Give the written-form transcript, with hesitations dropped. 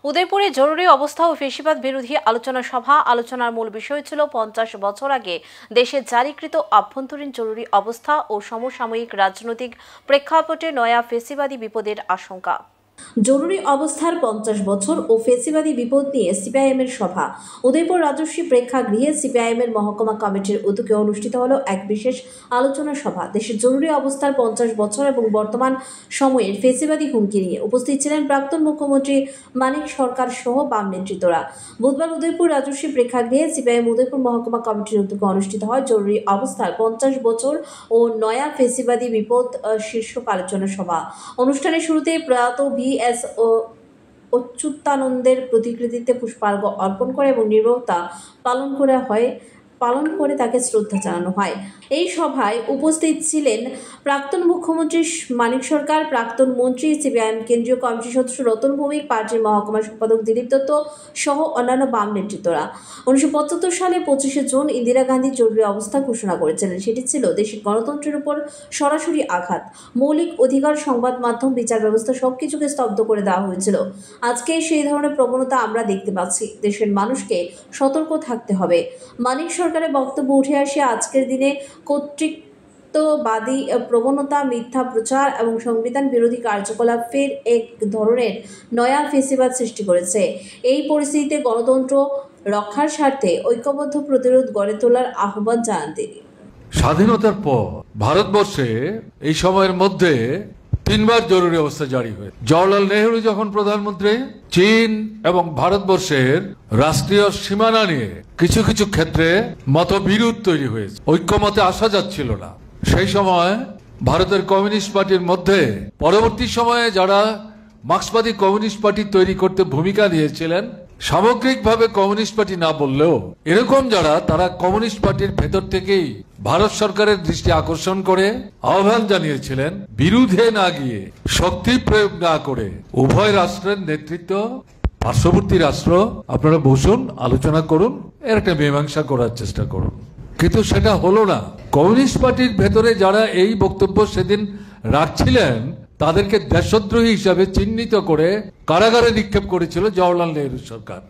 উদয়পুরে জরুরি অবস্থা ও ফ্যাসিবাদ বিরোধী আলোচনা সভা। আলোচনার মূল বিষয় ছিল ৫০ বছর আগে দেশে জারিকৃত আভ্যন্তরীণ জরুরি অবস্থা ও সমসাময়িক রাজনৈতিক প্রেক্ষাপটে নয়া ফ্যাসিবাদী বিপদের আশঙ্কা। জরুরি অবস্থার ৫০ বছর ও ফ্যাসিবাদী বিপদ নিয়ে সিপিআইএমের সভা। উদয়পুর রাজস্বী প্রেক্ষাগৃহে সিপিআইএমের মহকুমা কমিটির উদ্যোগে অনুষ্ঠিত হলো এক বিশেষ আলোচনা সভা। দেশের জরুরি অবস্থার ৫০ বছর এবং বর্তমান সময়ের ফ্যাসিবাদী হুমকি নিয়ে উপস্থিত ছিলেন প্রাক্তন মুখ্যমন্ত্রী মানিক সরকার সহ বাম নেতৃত্বরা। বুধবার উদয়পুর রাজস্বী প্রেক্ষাগৃহে সিপিআইএম উদয়পুর মহকুমা কমিটির উদ্যোগে অনুষ্ঠিত হয় জরুরি অবস্থার ৫০ বছর ও নয়া ফ্যাসিবাদী বিপদ শীর্ষক আলোচনা সভা। অনুষ্ঠানের শুরুতে প্রয়াত VS অচ্যুতানন্দের প্রতিকৃতিতে পুষ্পার্ঘ্য অর্পণ করে এবং নিরবতা পালন করে তাকে শ্রদ্ধা জানানো হয়। এই সভায় উপস্থিত ছিলেন প্রাক্তন মুখ্যমন্ত্রী মানিক সরকার, প্রাক্তন মন্ত্রী, সিপিআইএম কেন্দ্রীয় কমিটির সদস্য রতন ভৌমিক, পার্টির মহকুমা সম্পাদক দিলীপ দত্ত সহ অন্যান্য বাম নেতৃত্বরা। 1975 সালে 25শে জুন ইন্দিরা গান্ধী জরুরি অবস্থা ঘোষণা করেছিলেন। সেটি ছিল দেশের গণতন্ত্রের উপর সরাসরি আঘাত। মৌলিক অধিকার, সংবাদ মাধ্যম, বিচার ব্যবস্থা সবকিছুকে স্তব্ধ করে দেওয়া হয়েছিল। আজকে সেই ধরনের প্রবণতা আমরা দেখতে পাচ্ছি। দেশের মানুষকে সতর্ক থাকতে হবে। মানিক সরকারের বক্তব্য উঠে আসে আজকের দিনে কর্তৃত্ববাদী প্রবণতা, মিথ্যা প্রচার এবং সংবিধান বিরোধী কার্যকলাপ ফের এক ধরনের নয়া ফ্যাসিবাদ সৃষ্টি করেছে। এই পরিস্থিতিতে গণতন্ত্র রক্ষার স্বার্থে ঐক্যবদ্ধ প্রতিরোধ গড়ে তোলার আহ্বান জানান তিনি। স্বাধীনতার পর ভারতবর্ষে এই সময়ের মধ্যে 3বার জরুরি অবস্থা জারি হয়েছে। জওহরলাল নেহরু যখন প্রধানমন্ত্রী, চীন এবং ভারতবর্ষের রাষ্ট্রীয় সীমানা নিয়ে কিছু কিছু ক্ষেত্রে মতবিরোধ তৈরি হয়েছে, ঐক্যমতে আসা যাচ্ছিল না। সেই সময় ভারতের কমিউনিস্ট পার্টির মধ্যে পরবর্তী সময়ে যারা মার্ক্সবাদী কমিউনিস্ট পার্টি তৈরি করতে ভূমিকা নিয়েছিলেন, সামগ্রিকভাবে কমিউনিস্ট পার্টি না বললেও এরকম যারা, তারা কমিউনিস্ট পার্টির ভেতর থেকেই ভারত সরকারের দৃষ্টি আকর্ষণ করে আহ্বান জানিয়েছিলেন, বিরুদ্ধে না গিয়ে, শক্তি প্রয়োগ না করে উভয় রাষ্ট্রের নেতৃত্ব, পার্শ্ববর্তী রাষ্ট্র, আপনারা বসুন, আলোচনা করুন, এর একটা মীমাংসা করার চেষ্টা করুন। কিন্তু সেটা হলো না। কমিউনিস্ট পার্টির ভেতরে যারা এই বক্তব্য সেদিন রাখছিলেন, তাদেরকে দেশদ্রোহী হিসাবে চিহ্নিত করে কারাগারে নিক্ষেপ করেছিল জওহরলাল নেহরু সরকার।